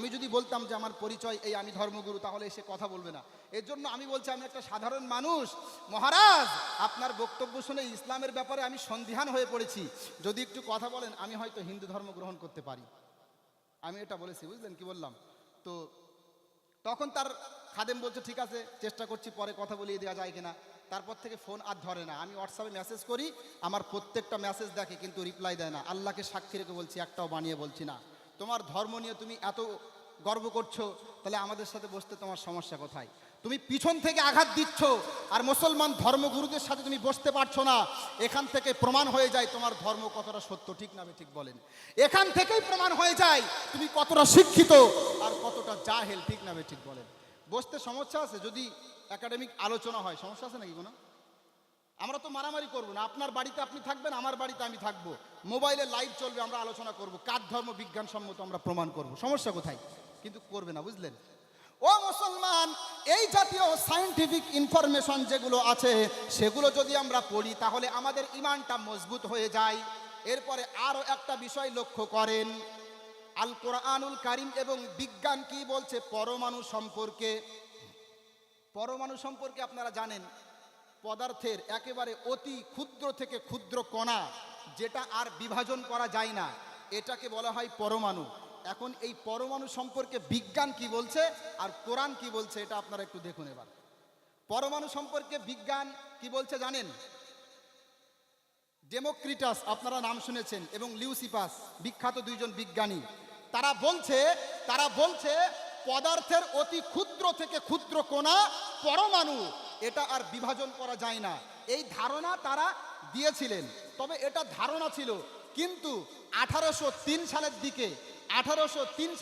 আমি যদি বলতাম যে আমার পরিচয় এই, আমি ধর্মগুরু, তাহলে এসে কথা বলবে না। এর জন্য আমি বলছি আমি একটা সাধারণ মানুষ। মহারাজ, আপনার বক্তব্য শুনে ইসলামের ব্যাপারে আমি সন্দিহান হয়ে পড়েছি, যদি একটু কথা বলেন আমি হয়তো হিন্দু ধর্ম গ্রহণ করতে পারি। আমি এটা বলেছি, বুঝলেন কি বললাম? তো তখন তার খাদেম বলছে ঠিক আছে, চেষ্টা করছি, পরে কথা বলিয়ে দেওয়া যায় কিনা। তারপর থেকে ফোন আর ধরে না। আমি হোয়াটসঅ্যাপে মেসেজ করি, আমার প্রত্যেকটা মেসেজ দেখে, কিন্তু রিপ্লাই দেয় না। আল্লাহকে সাক্ষী রেখে বলছি, একটাও বানিয়ে বলছি না। তোমার ধর্ম নিয়ে তুমি এত গর্ব করছো, তাহলে আমাদের সাথে বসতে তোমার সমস্যা কোথায়? তুমি পিছন থেকে আঘাত দিচ্ছ আর মুসলমান ধর্মগুরুদের সাথে তুমি বসতে পারছো না। এখান থেকে প্রমাণ হয়ে যায় তোমার ধর্ম কতটা সত্য, ঠিক না ঠিক বলেন? এখান থেকেই প্রমাণ হয়ে যায় তুমি কতটা শিক্ষিত আর কতটা জাহেল, ঠিক না ঠিক বলেন? বসতে সমস্যা আছে যদি একাডেমিক আলোচনা হয়, সমস্যা আছে নাকি কোনো? আমরা তো মারামারি করবো না। আপনার বাড়িতে আপনি থাকবেন, আমার বাড়িতে আমি থাকবো, মোবাইলে লাইভ চলবে, আমরা আলোচনা করব, কার ধর্ম বিজ্ঞানসম্মত আমরা প্রমাণ করব, সমস্যা কোথায়? কিন্তু করবে না, বুঝলেন? ও মুসলমান, এই জাতীয় সায়েন্টিফিক ইনফরমেশন যেগুলো আছে সেগুলো যদি আমরা পড়ি তাহলে আমাদের ঈমানটা মজবুত হয়ে যায়। এরপরে আরও একটা বিষয় লক্ষ্য করেন, আল কোরআনুল কারীম এবং বিজ্ঞান কি বলছে পরমাণু সম্পর্কে। পরমাণু সম্পর্কে আপনারা জানেন, পদার্থের একেবারে অতি ক্ষুদ্র থেকে ক্ষুদ্র কণা, যেটা আর বিভাজন করা যায় না, এটাকে বলা হয় পরমাণু। এখন এই পরমাণু সম্পর্কে বিজ্ঞান কি বলছে আর কোরআন কি বলছে, এটা আপনারা একটু দেখুন এবার। পরমাণু সম্পর্কে বিজ্ঞান কি বলছে জানেন? ডেমোক্রিটাস আপনারা নাম শুনেছেন, এবং লিউসিপাস, বিখ্যাত দুইজন বিজ্ঞানী। তারা বলছে পদার্থের অতি ক্ষুদ্র থেকে ক্ষুদ্র কণা পরমাণু, এটা আর বিভাজন করা যায় না। এই ধারণা তারা দিয়েছিলেন, তবে এটা ধারণা ছিল। কিন্তু 1803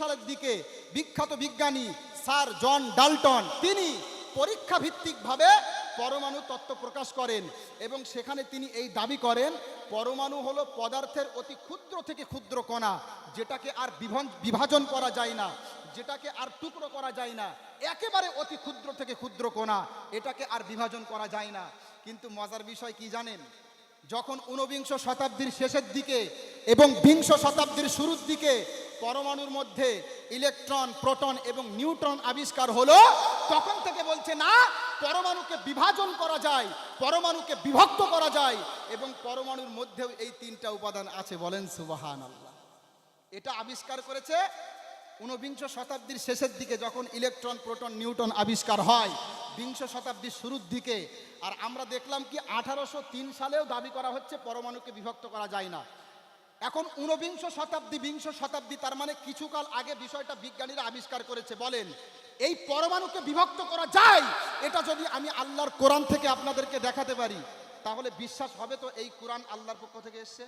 সালের দিকে বিখ্যাত বিজ্ঞানী স্যার জন ডাল্টন, তিনি পরীক্ষা ভিত্তিকভাবে পরমাণু তত্ত্ব প্রকাশ করেন, এবং সেখানে তিনি এই দাবি করেন পরমাণু হলো পদার্থের অতি ক্ষুদ্র থেকে ক্ষুদ্র কণা, যেটাকে আর বিভাজন করা যায় না, যেটাকে আর টুকরো করা যায় না, একেবারে অতি ক্ষুদ্র থেকে ক্ষুদ্র কণা, এটাকে আর বিভাজন করা যায় না। কিন্তু মজার বিষয় কি জানেন? যখন 19বিংশ শতাব্দীর শেষের দিকে এবং বিংশ শতাব্দীর শুরুর দিকে পরমাণুর মধ্যে ইলেকট্রন, প্রোটন এবং নিউট্রন আবিষ্কার হলো, তখন থেকে বলছে না, পরমাণুকে বিভাজন করা যায়, পরমাণুকে বিভক্ত করা যায়, এবং পরমাণুর মধ্যেও এই তিনটা উপাদান আছে। বলেন সুবহানাল্লাহ। এটা আবিষ্কার করেছে 19বিংশ শতাব্দীর শেষের দিকে, যখন ইলেকট্রন, প্রোটন, নিউট্রন আবিষ্কার হয় বিংশ শতাব্দীর শুরুর দিকে। আর আমরা দেখলাম কি 1803 সালেও দাবি করা হচ্ছে পরমাণুকে বিভক্ত করা যায় না। এখন 19বিংশ শতাব্দী, বিংশ শতাব্দী, তার মানে কিছুকাল আগে বিষয়টা বিজ্ঞানীরা আবিষ্কার করেছে। বলেন, এই পরমাণুকে বিভক্ত করা যায়, এটা যদি আমি আল্লাহর কোরআন থেকে আপনাদেরকে দেখাতে পারি, তাহলে বিশ্বাস হবে তো এই কোরআন আল্লাহর পক্ষ থেকে এসছে?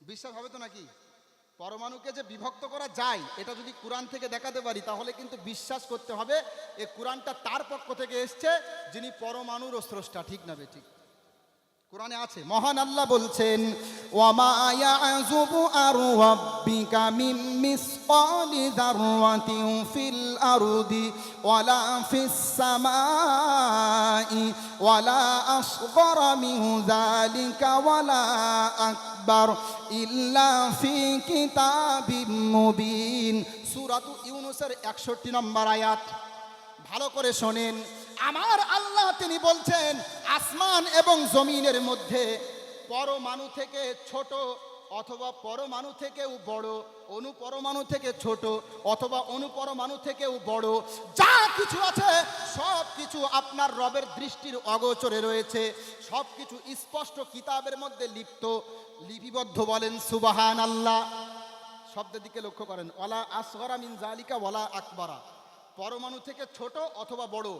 বিশ্বাস হবে তো নাকি? পরমাণুকে যে বিভক্ত করা যায়, এটা যদি কোরআন থেকে দেখাতে পারি, তাহলে কিন্তু বিশ্বাস করতে হবে এই কোরআনটা তার পক্ষ থেকে এসছে, যিনি পরমাণুরও স্রষ্টা, ঠিক না বেঠিক? কোরআনে আছে, মহান আল্লাহ বলছেন, ওয়ামা ইয়াযুবু আর রাব্বিকা মিন মিসকালি যাররাতিন ফিল আরদি ওয়ালা ফিস সামাই ওয়ালা আসগরা মিন যালিকা ওয়ালা আকবার ইল্লা ফি কিতাবিম মুবিন। সূরা ইউনূসের 61 নম্বর আয়াত। ভালো করে শোনেন, আমার আল্লাহ তিনি বলছেন আসমান এবং জমিনের মধ্যে পরমাণু থেকে ছোট অথবা পরমাণু থেকেও বড়, অনুপরমাণু থেকে ছোট অথবা অনুপরমাণু থেকেও বড়, যা কিছু আছে সব কিছু আপনার রবের দৃষ্টির অগোচরে রয়েছে, সব কিছু স্পষ্ট কিতাবের মধ্যে লিপিবদ্ধ। বলেন সুবহানাল্লাহ। শব্দের দিকে লক্ষ্য করেন, ওয়ালা আসগরা মিন যালিকা ওয়ালা আকবারা, পরমাণু থেকে ছোট অথবা বড়।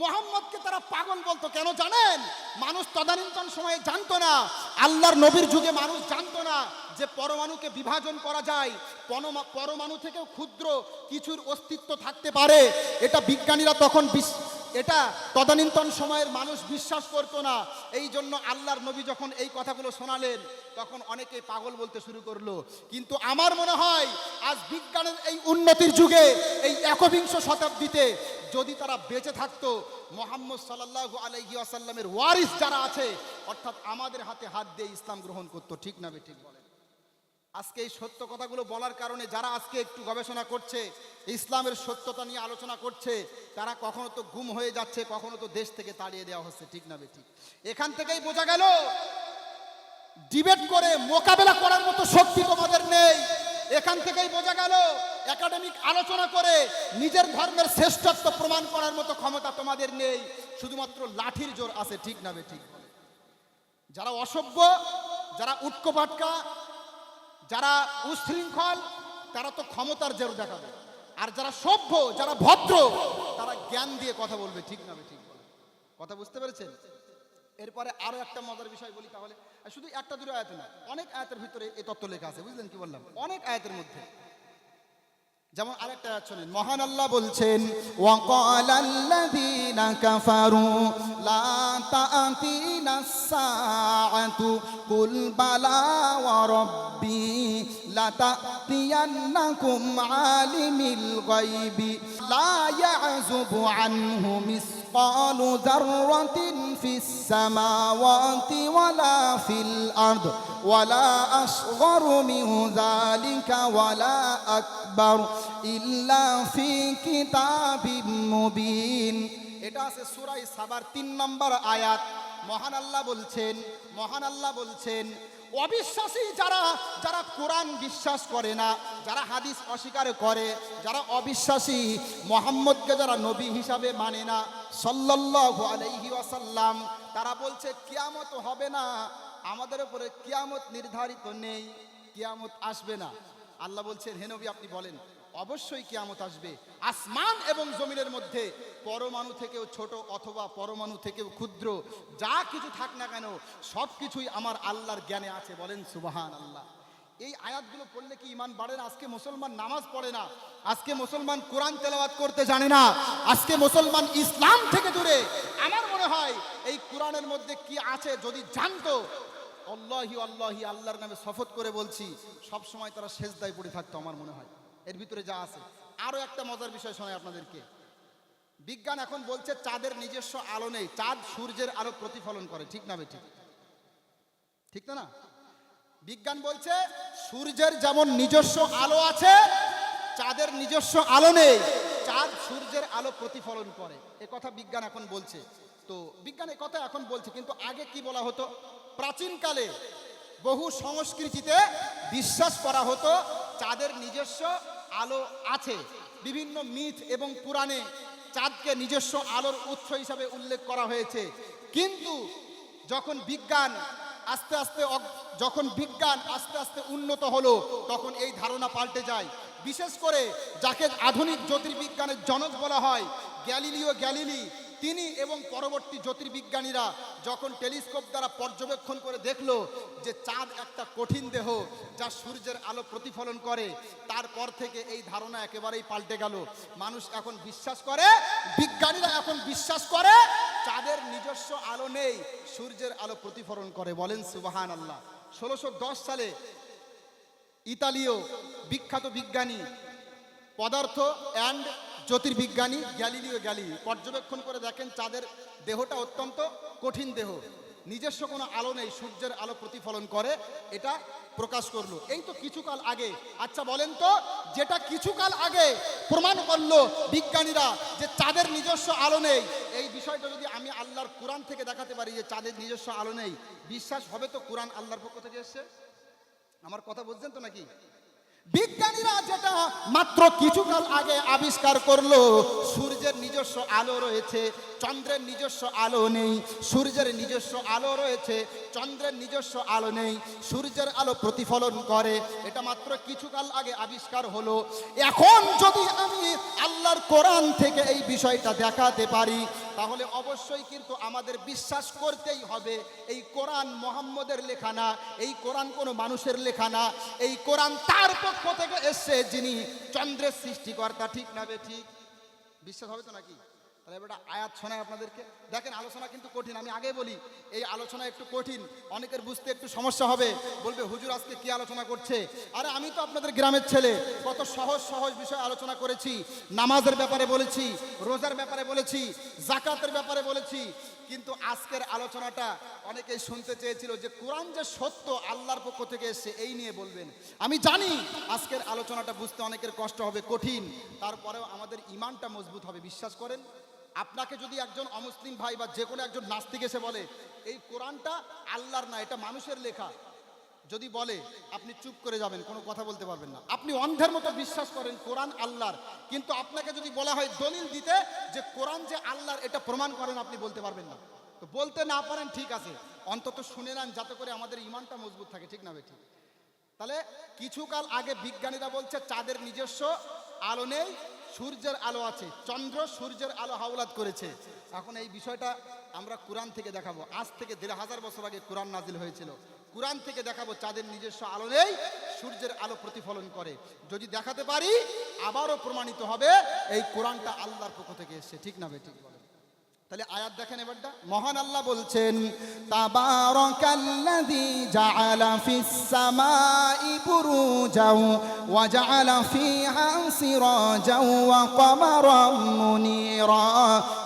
মুহাম্মদকে তারা পাগল বলতো, কেন জানেন? মানুষ তদানীন্তন সময়ে জানতো না, আল্লাহর নবীর যুগে মানুষ জানতো না যে পরমাণুকে বিভাজন করা যায়, পরমাণু থেকেও ক্ষুদ্র কিছুর অস্তিত্ব থাকতে পারে। এটা বিজ্ঞানীরা তখন এটা তদানীন্তন সময়ের মানুষ বিশ্বাস করতো না। এই জন্য আল্লাহর নবী যখন এই কথাগুলো শোনালেন, তখন অনেকে পাগল বলতে শুরু করলো। কিন্তু আমার মনে হয় আজ বিজ্ঞানের এই উন্নতির যুগে, এই 21বিংশ শতাব্দীতে যদি তারা বেঁচে থাকতো, মুহাম্মদ সাল্লাল্লাহু আলাইহি ওয়াসাল্লামের ওয়ারিস যারা আছে, অর্থাৎ আমাদের হাতে হাত দিয়ে ইসলাম গ্রহণ করতো, ঠিক না বেঠিক বলেন? আজকে এই সত্য কথাগুলো বলার কারণে যারা আজকে একটু গবেষণা করছে, ইসলামের সত্যতা নিয়ে আলোচনা করছে, তারা কখনো তো গুম হয়ে যাচ্ছে, কখনো তো দেশ থেকে তাড়িয়ে দেওয়া হচ্ছে, ঠিক না বেঠিক? এখান থেকেই বোঝা গেল ডিবেট করে মোকাবেলা করার মতো শক্তি তোমাদের নেই। এখান থেকেই বোঝা গেল একাডেমিক আলোচনা করে নিজের ধর্মের শ্রেষ্ঠত্ব প্রমাণ করার মতো ক্ষমতা তোমাদের নেই, শুধুমাত্র লাঠির জোর আছে, ঠিক না বেঠিক? যারা অসভ্য, যারা উটকোপাটকা, যারা উশৃঙ্খল, তারা তো ক্ষমতার জোর দেখাবে, আর যারা সভ্য, যারা ভদ্র, তারা জ্ঞান দিয়ে কথা বলবে, ঠিক না বেঠিক? কথা বুঝতে পেরেছেন? এরপরে আরো একটা মজার বিষয় বলি তাহলে, শুধু একটা দুটো আয়াত না, অনেক আয়াতের ভিতরে এই তত্ত্ব লেখা আছে, বুঝলেন কি বললাম? অনেক আয়াতের মধ্যে, যেমন আরেকটা আয়াত শুনেন, মহান আল্লাহ বলছেন, ওয়াকালাল্লাযীনা কাফারু লা তা'তিনাস সাআতু কুল বালা ওয়া রাব্বি লা তা'তিয়ান্নাকুম আলিমিল গায়বি লা ইয়াযুবু আনহু মিসকালু যাররাতিন ফিস সামাওয়াতি ওয়ালা ফিল আরদ ওয়ালা আসগরু মিন যালিকা ওয়ালা আকবার ইল্লা ফি কিতাবিম মুবিন। এটা আছে সূরা সাবার 3 নম্বর আয়াত। মহান আল্লাহ বলছেন অবিশ্বাসী যারা কোরআন বিশ্বাস করে না, যারা হাদিস অস্বীকার করে, যারা অবিশ্বাসী, মুহাম্মদকে যারা নবী হিসাবে মানে না সাল্লাল্লাহু আলাইহি ওয়াসাল্লাম, তারা বলছে কিয়ামত হবে না, আমাদের উপরে কিয়ামত নির্ধারিত নেই, কিয়ামত আসবে না। আল্লাহ বলছেন, হে নবী আপনি বলেন অবশ্যই কিয়ামত আসবে। আসমান এবং জমিনের মধ্যে পরমাণু থেকেও ছোট অথবা পরমাণু থেকেও ক্ষুদ্র যা কিছু থাক না কেন সব কিছুই আমার আল্লাহর জ্ঞানে আছে, বলেন সুবহানাল্লাহ। এই আয়াতগুলো পড়লে কি ঈমান বাড়ে না? আজকে মুসলমান নামাজ পড়ে না, আজকে মুসলমান কোরআন তেলাওয়াত করতে জানে না, আজকে মুসলমান ইসলাম থেকে দূরে। আমার মনে হয় এই কোরআনের মধ্যে কি আছে যদি জানতো, আল্লাহি আল্লাহি আল্লাহর নামে শপথ করে বলছি, সব সময় তারা সেজদায় পড়ে থাকতো। আমার মনে হয় এর ভিতরে যা আছে। আরো একটা মজার বিষয় শোনাই আপনাদেরকে। বিজ্ঞান এখন বলছে চাঁদের নিজস্ব আলো নেই, চাঁদ সূর্যের আলো প্রতিফলন করে, ঠিক না বেঠিক? ঠিক না? বিজ্ঞান বলছে সূর্যের যেমন নিজস্ব আলো আছে, চাঁদের নিজস্ব আলো নেই, চাঁদ সূর্যের আলো প্রতিফলন করে। এ কথা বিজ্ঞান এখন বলছে। তো বিজ্ঞান এ কথা এখন বলছে, কিন্তু আগে কি বলা হতো? প্রাচীনকালে বহু সংস্কৃতিতে বিশ্বাস করা হতো চাঁদের নিজস্ব আলো আছে। বিভিন্ন মিথ এবং পুরাণে চাঁদকে নিজস্ব আলোর উৎস হিসাবে উল্লেখ করা হয়েছে। কিন্তু যখন বিজ্ঞান আস্তে আস্তে উন্নত হলো, তখন এই ধারণা পাল্টে যায়। বিশেষ করে যাকে আধুনিক জ্যোতির্বিজ্ঞানের জনক বলা হয়, গ্যালিলিও গ্যালিলি, তিনি এবং পরবর্তী জ্যোতির্বিজ্ঞানীরা যখন টেলিস্কোপ দ্বারা পর্যবেক্ষণ করে দেখলো যে চাঁদ একটা কঠিন দেহ যা সূর্যের আলো প্রতিফলন করে, তারপর থেকে এই ধারণা একেবারেই পাল্টে গেল। মানুষ এখন বিশ্বাস করে, বিজ্ঞানীরা এখন বিশ্বাস করে চাঁদের নিজস্ব আলো নেই, সূর্যের আলো প্রতিফলন করে, বলেন সুবহানাল্লাহ। 1610 সালে ইতালীয় বিখ্যাত বিজ্ঞানী, পদার্থ অ্যান্ড জ্যোতির্বিজ্ঞানী গ্যালিলিও গ্যালিলি পর্যবেক্ষণ করে দেখেন চাঁদের দেহটা অত্যন্ত কঠিন দেহ, নিজস্ব কোনো আলো নেই, সূর্যের আলো প্রতিফলন করে, এটা প্রকাশ করলো। এই তো কিছুকাল আগে। আচ্ছা বলেন তো, যেটা কিছুকাল আগে প্রমাণ করলো বিজ্ঞানীরা যে চাঁদের নিজস্ব আলো নেই, এই বিষয়টা যদি আমি আল্লাহর কোরআন থেকে দেখাতে পারি যে চাঁদের নিজস্ব আলো নেই, বিশ্বাস হবে তো কোরআন আল্লাহর পক্ষ থেকে এসছে? আমার কথা বুঝছেন তো নাকি? বিজ্ঞানীরা যেটা মাত্র কিছুকাল আগে আবিষ্কার করলো, সূর্যের নিজস্ব আলো রয়েছে, চন্দ্রের নিজস্ব আলো নেই, সূর্যের নিজস্ব আলো রয়েছে, চন্দ্রের নিজস্ব আলো নেই, সূর্যের আলো প্রতিফলন করে, এটা মাত্র কিছুকাল আগে আবিষ্কার হলো। এখন যদি আমি আল্লাহর কোরআন থেকে এই বিষয়টা দেখাতে পারি, তাহলে অবশ্যই কিন্তু আমাদের বিশ্বাস করতেই হবে এই কোরআন মুহাম্মদের লেখা না, এই কোরআন কোনো মানুষের লেখা না, এই কোরআন তার পক্ষ থেকে এসেছে যিনি চন্দ্রের সৃষ্টিকর্তা, ঠিক না বেঠিক? বিশ্বাস হবে তো নাকি? তাহলে এবার আয়াত শোনায় আপনাদেরকে। দেখেন আলোচনা কিন্তু কঠিন, আমি আগে বলি এই আলোচনা একটু কঠিন, অনেকের বুঝতে একটু সমস্যা হবে, বলবে হুজুর আজকে কি আলোচনা করছে। আরে আমি তো আপনাদের গ্রামের ছেলে, কত সহজ সহজ বিষয় আলোচনা করেছি। নামাজের ব্যাপারে বলেছি, রোজার ব্যাপারে বলেছি, জাকাতের ব্যাপারে বলেছি। কিন্তু আজকের আলোচনাটা অনেকেই শুনতে চেয়েছিল যে কোরআন যে সত্য আল্লাহর পক্ষ থেকে এসছে এই নিয়ে বলবেন। আমি জানি আজকের আলোচনাটা বুঝতে অনেকের কষ্ট হবে, কঠিন, তারপরেও আমাদের ঈমানটা মজবুত হবে। বিশ্বাস করেন, আপনাকে যদি একজন অমুসলিম ভাই বা যে কোনো একজন নাস্তিক এসে বলে এই কোরআনটা আল্লাহর না, এটা মানুষের লেখা, যদি বলে আপনি চুপ করে যাবেন, কোনো কথা বলতে পারবেন না। আপনি অন্ধের মতো বিশ্বাস করেন কোরআন আল্লাহর, কিন্তু আপনাকে যদি বলা হয় দলিল দিতে যে কোরআন যে আল্লাহর, এটা প্রমাণ করেন, আপনি বলতে পারবেন না। তো বলতে না পারেন ঠিক আছে, অন্তত শুনে নেন যাতে করে আমাদের ঈমানটা মজবুত থাকে, ঠিক না ঠিক? তাহলে কিছুকাল আগে বিজ্ঞানীরা বলছে চাঁদের নিজস্ব আলো নেই, সূর্যের আলো আছে, চন্দ্র সূর্যের আলো হাওলাত করেছে। এখন এই বিষয়টা আমরা কোরআন থেকে দেখাবো। আজ থেকে ১৫০০ বছর আগে কোরআন নাজিল হয়েছিল, কোরআন থেকে দেখাবো চাঁদের নিজস্ব আলো নেই, সূর্যের আলো প্রতিফলন করে। যদি দেখাতে পারি আবারও প্রমাণিত হবে এই কোরআনটা আল্লাহর পক্ষ থেকে এসেছে, ঠিক না ঠিক বলেন? তাহলে আয়াত দেখেন এবারটা, মহান আল্লাহ বলছেন তাবারাকাল্লাযী জাআলা ফিস সামাই বুরুজাও ওয়া জাআলা ফিহা সিরাজাও ওয়া কমারাম মুনীরা।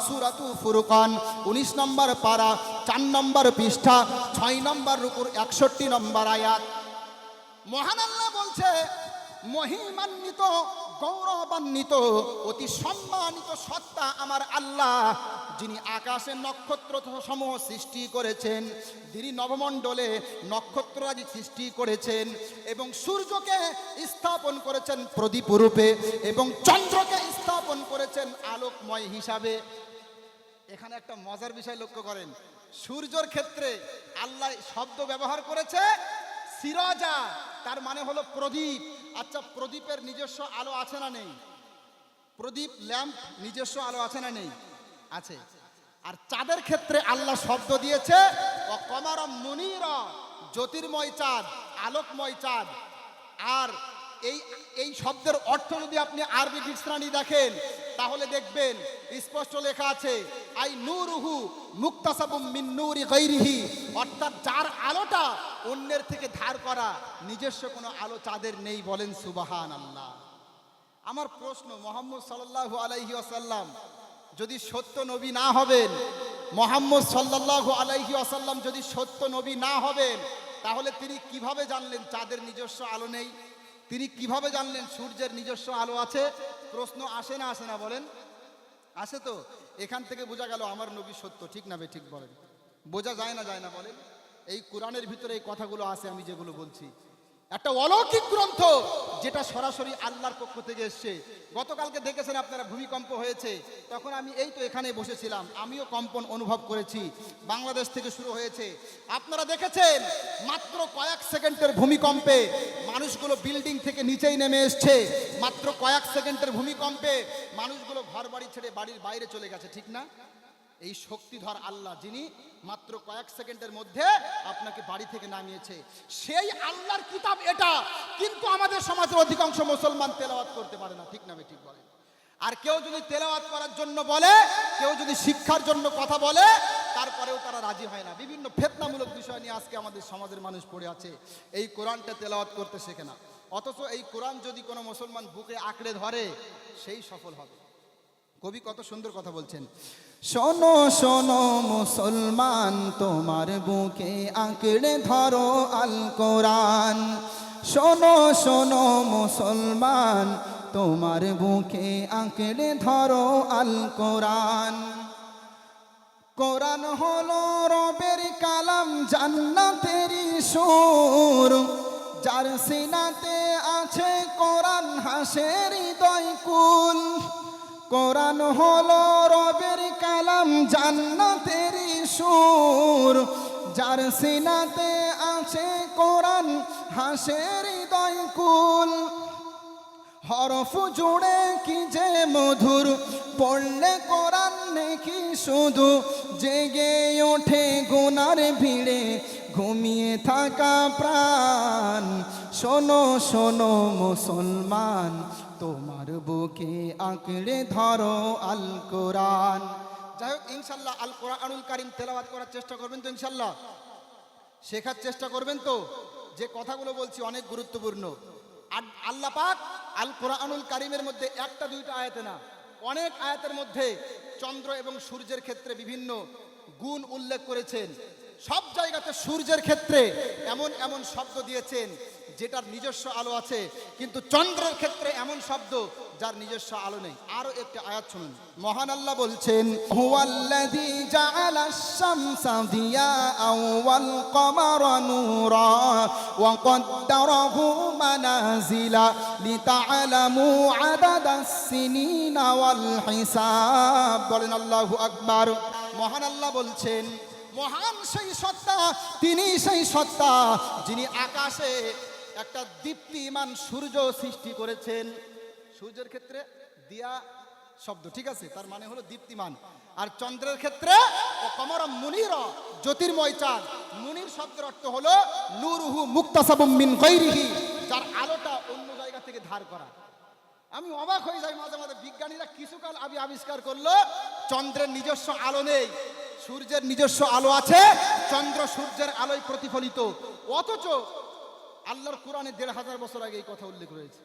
সূরাতু ফুরকান 19 নম্বর পারা, 4 নম্বর পৃষ্ঠা, 6 নম্বর রুকুর 61 নম্বর আয়াত। মহান আল্লাহ বলছে মহিমান্বিত, গৌরবান্বিত, অতি সম্মানিত সত্তা আমার আল্লাহ, যিনি আকাশে নক্ষত্র সমূহ সৃষ্টি করেছেন, যিনি নবমণ্ডলে নক্ষত্রাদি সৃষ্টি করেছেন, এবং সূর্যকে স্থাপন করেছেন প্রদীপ রূপে, এবং চন্দ্রকে স্থাপন করেছেন আলোকময় হিসাবে। এখানে একটা মজার বিষয় লক্ষ্য করেন, সূর্যের ক্ষেত্রে আল্লাহ শব্দ ব্যবহার করেছে সিরাজা, তার মানে হলো প্রদীপ। আচ্ছা, প্রদীপের নিজস্ব আলো আছে না নেই? প্রদীপ ল্যাম্প নিজস্ব আলো আছে না নেই? আছে। আর চাঁদের ক্ষেত্রে আল্লাহ শব্দ দিয়েছে ও কমারাম মুনীরা, জ্যোতির্ময় চাঁদ, আলোকময় চাঁদ। আর এই শব্দের অর্থ যদি আপনি আরবি ডিকশনারি দেখেন তাহলে দেখবেন স্পষ্ট লেখা আছে আই নূরুহু মুক্তাসাবুম মিন নূরি গায়রিহি, অর্থাৎ যার আলোটা অন্যের থেকে ধার করা, নিজস্ব কোনো আলো চাঁদের নেই। বলেন সুবহানাল্লাহ। আমার প্রশ্ন, মুহাম্মদ সাল্লাল্লাহু আলাইহি ওয়াসাল্লাম যদি সত্য নবী না হবেন, মুহাম্মদ সাল্লাল্লাহু আলাইহি ওয়াসাল্লাম যদি সত্য নবী না হবেন, তাহলে তিনি কিভাবে জানলেন চাঁদের নিজস্ব আলো নেই? তিনি কিভাবে জানলেন সূর্যের নিজস্ব আলো আছে? প্রশ্ন আসে না আসে না বলেন? আসে তো। এখান থেকে বোঝা গেল আমার নবী সত্য, ঠিক না ঠিক বলেন? বোঝা যায় না বলেন? এই কোরআনের ভিতরে এই কথাগুলো আছে, আমি যেগুলো বলছি একটা অলৌকিক গ্রন্থ যেটা সরাসরি আল্লাহর পক্ষ থেকে এসছে। গতকালকে দেখেছেন আপনারা ভূমিকম্প হয়েছে, তখন আমি এই তো এখানে বসেছিলাম, আমিও কম্পন অনুভব করেছি। বাংলাদেশ থেকে শুরু হয়েছে, আপনারা দেখেছেন মাত্র কয়েক সেকেন্ডের ভূমিকম্পে মানুষগুলো বিল্ডিং থেকে নিচেই নেমে এসছে। মাত্র কয়েক সেকেন্ডের ভূমিকম্পে মানুষগুলো ঘর বাড়ি ছেড়ে বাড়ির বাইরে চলে গেছে, ঠিক না? এই শক্তিধর আল্লাহ, যিনি মাত্র কয়েক সেকেন্ডের মধ্যে আপনাকে বাড়ি থেকে নামিয়েছে, সেই আল্লাহর কিতাব এটা। কিন্তু আমাদের সমাজের অধিকাংশ মুসলমান তেলাওয়াত করতে পারে না, ঠিক না ঠিক বলে? আর কেউ যদি তেলাওয়াত করার জন্য বলে, কেউ যদি শিক্ষার জন্য কথা বলে, তারপরেও তারা রাজি হয় না। বিভিন্ন ফিতনামূলক বিষয় নিয়ে আজকে আমাদের সমাজের মানুষ পড়ে আছে, এই কোরআনটা তেলাওয়াত করতে শেখে না। অথচ এই কোরআন যদি কোনো মুসলমান বুকে আঁকড়ে ধরে, সেই সফল হবে। কবি কত সুন্দর কথা বলছেন, শোনো শোনো মুসলমান, তোমার বুকে আঁকড়ে ধরো আল কোরআন। শোনো শোনো মুসলমান, তোমার বুকে আঁকড়ে ধরো আল কোরআন। কোরআন হলো রবের কালাম, জান্নাতেরই সুর, যার সিনাতে আছে কোরআন হাসে হৃদয় কুল। কোরআন হলো রবের কালাম, জান্নাতেরই সুর, যার সিনাতে আছে কোরআন হাসে হৃদয় কুল। হরফ জুড়ে কি যে মধুর, পড়লে কোরআন নেকি শুধু, জেগে ওঠে গুনার ভিড়ে ঘুমিয়ে থাকা প্রাণ। শোনো শোনো মুসলমান, তোমার বুকে আঁকড়ে ধরো আল কোরআন। যাই হোক, ইনশাল্লাহ আল কোরআনুল কারীম তেলাওয়াত করার চেষ্টা করবেন তো? ইনশাল্লাহ শেখার চেষ্টা করবেন তো? যে কথাগুলো বলছি অনেক গুরুত্বপূর্ণ। আর আল্লাহ পাক আল কোরআনুল কারীমের মধ্যে একটা দুইটা আয়াতে না, অনেক আয়াতের মধ্যে চন্দ্র এবং সূর্যের ক্ষেত্রে বিভিন্ন গুণ উল্লেখ করেছেন। সব জায়গাতে সূর্যের ক্ষেত্রে এমন এমন শব্দ দিয়েছেন যেটার নিজস্ব আলো আছে, কিন্তু চন্দ্রের ক্ষেত্রে এমন শব্দ যার নিজস্ব আলো নেই। আরো একটা আয়াত শুনুন, মহান আল্লাহ বলছেন, হুয়াল্লাযী জাআলাশ শামসা দিয়াআন ওয়াল কমারা নূরা ওয়া কদ্দারাহু মানাজিলা লিতা'লামু আদাদাস সিনিনা ওয়াল হিসাব। বলেন আল্লাহু আকবার। মহান আল্লাহ বলছেন, মহান সেই সত্তা, তিনি সেই সত্তা যিনি আকাশে একটা দীপ্তিমান সূর্য সৃষ্টি করেছেন। সূর্যের ক্ষেত্রে দিয়া শব্দ, ঠিক আছে, তার মানে হলো দীপ্তিমান। আর চন্দ্রের ক্ষেত্রে কমর মুনির, জ্যোতির্ময় চাঁদ। মুনির শব্দের অর্থ হলো নূরুহু মুক্তাসাবুম মিন গায়রিহি, যার আলোটা অন্য জায়গা থেকে ধার করা। আমি অবাক হয়ে যাই মাঝে মাঝে, বিজ্ঞানীরা কিছুকাল আবিষ্কার করলো চন্দ্রের নিজস্ব আলো নেই, সূর্যের নিজস্ব আলো আছে, চন্দ্র সূর্যের আলোয় প্রতিফলিত। অথচ আল্লাহর কোরআনে ১৫০০ বছর আগে এই কথা উল্লেখ রয়েছে।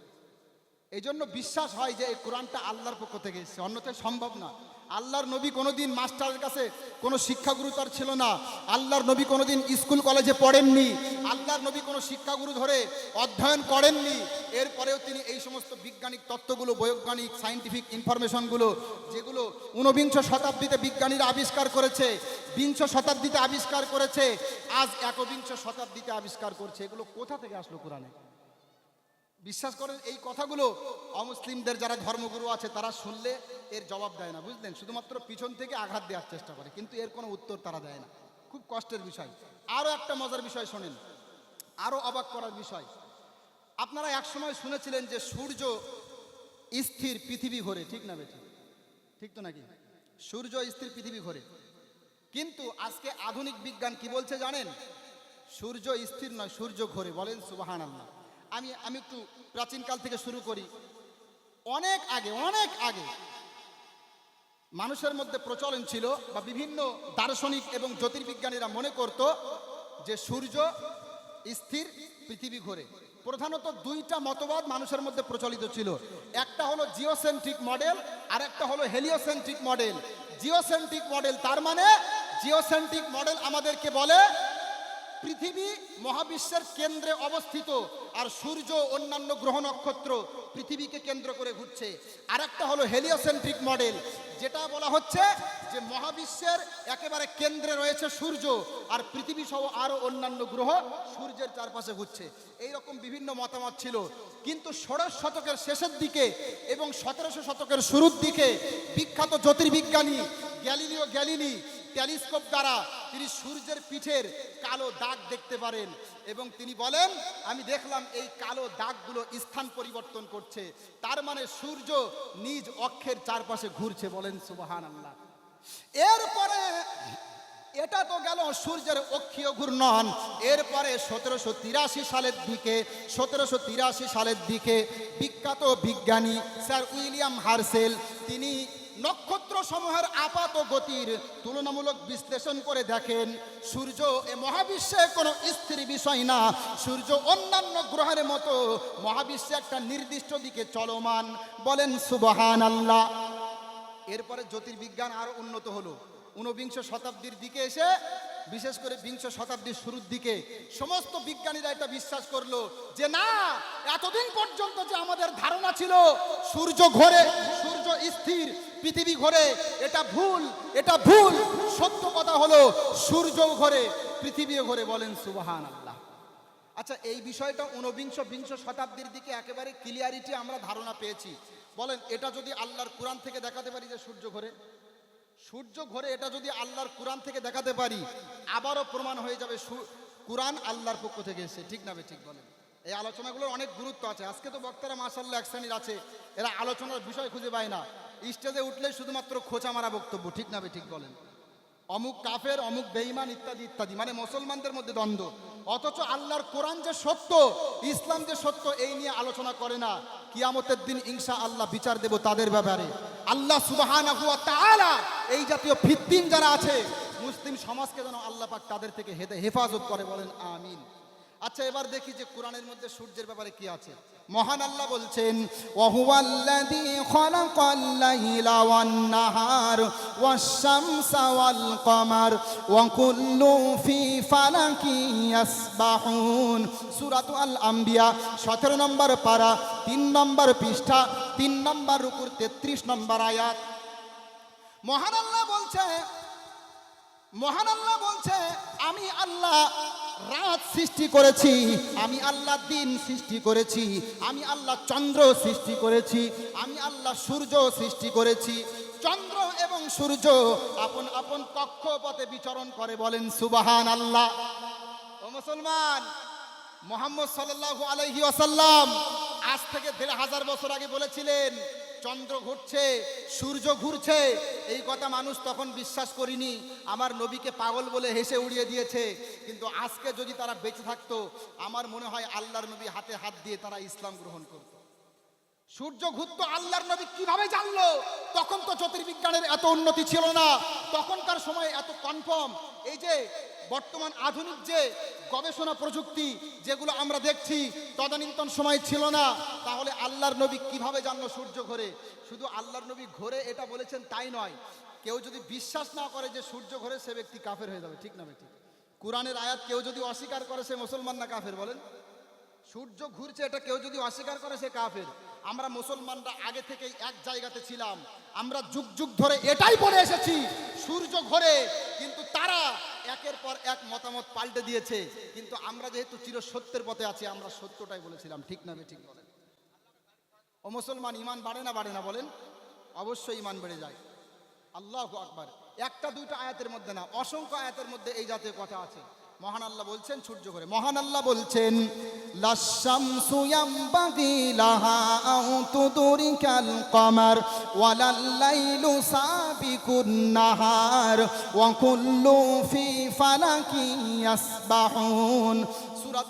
এই জন্য বিশ্বাস হয় যে এই কোরআনটা আল্লাহর পক্ষ থেকে এসেছে, অন্যথায় সম্ভব না। আল্লাহর নবী কোনোদিন মাস্টারের কাছে কোনো শিক্ষাগুরু তার ছিল না। আল্লাহর নবী কোনোদিন স্কুল কলেজে পড়েননি। আল্লাহর নবী কোনো শিক্ষাগুরু ধরে অধ্যয়ন করেননি। এরপরেও তিনি এই সমস্ত বৈজ্ঞানিক তত্ত্বগুলো, বৈজ্ঞানিক সায়েন্টিফিক ইনফরমেশনগুলো, যেগুলো ১৯ শতাব্দীতে বিজ্ঞানীরা আবিষ্কার করেছে, ২০ শতাব্দীতে আবিষ্কার করেছে, আজ ১বিংশ শতাব্দীতে আবিষ্কার করছে, এগুলো কোথা থেকে আসলো কোরআনে? বিশ্বাস করেন, এই কথাগুলো অমুসলিমদের যারা ধর্মগুরু আছে তারা শুনলে এর জবাব দেয় না, বুঝলেন? শুধুমাত্র পিছন থেকে আঘাত দেওয়ার চেষ্টা করে, কিন্তু এর কোনো উত্তর তারা দেয় না। খুব কষ্টের বিষয়। আরও একটা মজার বিষয় শোনেন, আরও অবাক করার বিষয়। আপনারা একসময় শুনেছিলেন যে সূর্য স্থির, পৃথিবী ঘোরে, ঠিক না বেঠিক? ঠিক তো নাকি? সূর্য স্থির, পৃথিবী ঘোরে। কিন্তু আজকে আধুনিক বিজ্ঞান কি বলছে জানেন? সূর্য স্থির নয়, সূর্য ঘোরে। বলেন সুবহানাল্লাহ। আমি একটু প্রাচীনকাল থেকে শুরু করি। অনেক আগে মানুষের মধ্যে প্রচলন ছিল, বা বিভিন্ন দার্শনিক এবং জ্যোতির্বিজ্ঞানীরা মনে করত যে সূর্য স্থির, পৃথিবী ঘোরে। প্রধানত দুইটা মতবাদ মানুষের মধ্যে প্রচলিত ছিল। একটা হলো জিওসেন্ট্রিক মডেল, আর একটা হলো হেলিওসেন্ট্রিক মডেল। জিওসেন্ট্রিক মডেল, তার মানে জিওসেন্ট্রিক মডেল আমাদেরকে বলে পৃথিবী মহাবিশ্বের কেন্দ্রে অবস্থিত, আর সূর্য অন্যান্য গ্রহ নক্ষত্র পৃথিবীকে কেন্দ্র করে ঘুরছে। আর একটা হলো হেলিওসেন্ট্রিক মডেল, যেটা বলা হচ্ছে যে মহাবিশ্বের একেবারে কেন্দ্রে রয়েছে সূর্য, আর পৃথিবী সহ আরো অন্যান্য গ্রহ সূর্যের চারপাশে ঘুরছে। এইরকম বিভিন্ন মতামত ছিল। কিন্তু ১৬শ শতকের শেষের দিকে এবং ১৭০০ শতকের শুরুর দিকে বিখ্যাত জ্যোতির্বিজ্ঞানী গ্যালিলিও গ্যালিলি টেলিস্কোপ দ্বারা তিনি সূর্যের পিঠের কালো দাগ দেখতে পারেন, এবং তিনি বলেন, আমি দেখলাম এই কালো দাগগুলো স্থান পরিবর্তন করছে, তার মানে সূর্য নিজ অক্ষের চারপাশে ঘুরছে। বলেন সুবহানাল্লাহ। এরপরে এটা তো গেল সূর্যের অক্ষীয় ঘূর্ণন। এরপরে ১৭৮৩ সালের দিকে বিখ্যাত বিজ্ঞানী স্যার উইলিয়াম হার্শেল, তিনি নক্ষত্র সমূহের আপাত গতির তুলনামূলক বিশ্লেষণ করে দেখেন সূর্য এ মহাবিশ্বে কোনো স্থির বিষয় না। সূর্য অন্যান্য গ্রহের মতো মহাবিশ্বে একটা নির্দিষ্ট দিকে চলমান। বলেন সুবহানাল্লাহ। এরপরে জ্যোতির্বিজ্ঞান আরো উন্নত হলো। ১৯ শতাব্দীর দিকে এসে, বিশেষ করে ২০ শতাব্দীর শুরুর দিকে সমস্ত বিজ্ঞানীরা এটা বিশ্বাস করলো যে না, এতদিন পর্যন্ত যে আমাদের ধারণা ছিল সূর্য ঘোরে, সূর্য স্থির, পৃথিবী ঘোরে, এটা ভুল। সত্য কথা হলো সূর্যও ঘোরে, পৃথিবীও ঘোরে। বলেন সুবহানাল্লাহ। আচ্ছা, এই বিষয়টা ২০ শতাব্দীর দিকে একেবারে ক্লিয়ারিটি আমরা ধারণা পেয়েছি। বলেন, এটা যদি আল্লাহর কোরআন থেকে দেখাতে পারি যে সূর্য ঘোরে, এটা যদি আল্লাহর কোরআন থেকে দেখাতে পারি, আবারও প্রমাণ হয়ে যাবে কোরআন আল্লাহর পক্ষ থেকে এসে। ঠিক না ঠিক? বলেন। এই আলোচনাগুলোর অনেক গুরুত্ব আছে। আজকে তো বক্তারা মাশাআল্লাহ এক শ্রেণীর আছে, এরা আলোচনার বিষয় খুঁজে পায় না, স্টেজে উঠলে শুধুমাত্র খোঁচা মারা বক্তব্য। ঠিক না ঠিক? বলেন। অমুক কাফের, অমুক বেঈমান, ইত্যাদি ইত্যাদি, মানে মুসলমানদের মধ্যে দ্বন্দ্ব। অথচ আল্লাহর কোরআন যে সত্য, ইসলাম যে সত্য, এই নিয়ে আলোচনা করে না। কিয়ামতের দিন ইনশাআল্লাহ বিচার দেব তাদের ব্যাপারে। আল্লাহ সুবহানাহু ওয়া তাআলা এই জাতীয় ফিতদিন যারা আছে মুসলিম সমাজকে যেন আল্লাহ পাক তাদের থেকে হেফাজত করে, বলেন আমিন। আচ্ছা, এবার দেখি যে কোরআনের মধ্যে সূর্যের ব্যাপারে কি আছে। মহান আল্লাহ বলছেন, ওয়াহুয়াল্লাযী খালাকাল লাইলা ওয়ান নাহার ওয়াশ-শামসা ওয়াল কমার ওয়া কুল্লুন ফী ফালাকি ইয়াসবাহুন। সূরাতুল আল আম্বিয়া 17 নম্বর পারা 3 নম্বর পৃষ্ঠা 3 নম্বর রুকুর 33 নম্বর আয়াত। মহান আল্লাহ বলছে আমি আল্লাহ রাত সৃষ্টি করেছি, আমি আল্লাহ দিন সৃষ্টি করেছি, আমি আল্লাহ চন্দ্র সৃষ্টি করেছি, আমি আল্লাহ সূর্য সৃষ্টি করেছি। চন্দ্র এবং সূর্য আপন আপন কক্ষপথে বিচরণ করে, বলেন সুবহানাল্লাহ। ও মুসলমান, মুহাম্মদ সাল্লাল্লাহু আলাইহি ওয়াসাল্লাম আজ থেকে 1500 বছর আগে বলেছিলেন চন্দ্র ঘুরছে, সূর্য ঘুরছে। এই কথা মানুষ তখন বিশ্বাস করিনি, আমার নবীকে পাগল বলে হেসে উড়িয়ে দিয়েছে। কিন্তু আজকে যদি তারা বেঁচে থাকতো, আমার মনে হয় আল্লাহর নবী হাতে হাত দিয়ে তারা ইসলাম গ্রহণ করত। সূর্য ঘুরতো, আল্লাহর নবী কিভাবে জানলো? তখন তো জ্যোতির্বিজ্ঞানের এত উন্নতি ছিল না, তখনকার সময় এত কনফার্ম এই যে বর্তমান আধুনিক যে গবেষণা প্রযুক্তি যেগুলো আমরা দেখছি তদানীন্তন সময় ছিল না। তাহলে আল্লাহর নবী কিভাবে জানলো সূর্য ঘোরে? শুধু আল্লাহর নবী ঘোরে এটা বলেছেন তাই নয়, কেউ যদি বিশ্বাস না করে যে সূর্য ঘোরে সে ব্যক্তি কাফের হয়ে যাবে, ঠিক না বেঠিক? কোরআনের আয়াত কেউ যদি অস্বীকার করে সে মুসলমান না কাফের? বলেন। সূর্য ঘুরছে এটা কেউ যদি অস্বীকার করে সে কাফের। আমরা মুসলমানরা আগে থেকেই এক জায়গাতে ছিলাম, আমরা যুগ যুগ ধরে এটাই বলে এসেছি সূর্য ঘোরে, কিন্তু তারা একের পর এক মতামত পাল্টে দিয়েছে। কিন্তু আমরা যেহেতু চির সত্যের পথে আছি, আমরা সত্যটাই বলেছিলাম, ঠিক না বেঠিক? বলেন। ও মুসলমান, ঈমান বাড়ে না বলেন? অবশ্যই ঈমান বেড়ে যায়। আল্লাহু আকবার। একটা দুইটা আয়াতের মধ্যে না, অসংখ্য আয়াতের মধ্যে এই জাতীয় কথা আছে। মহান আল্লাহ বলছেন সূর্য ঘোরে। মহান আল্লাহ বলছেন, লাশ-শামসু ইয়ামবাগি লাহা আও তুদরিকাল কমার ওয়ালাল লাইলু সাবিকুন নাহার ওয়া কুল্লুন ফী ফালাকি ইয়াসবাহুন। সূরা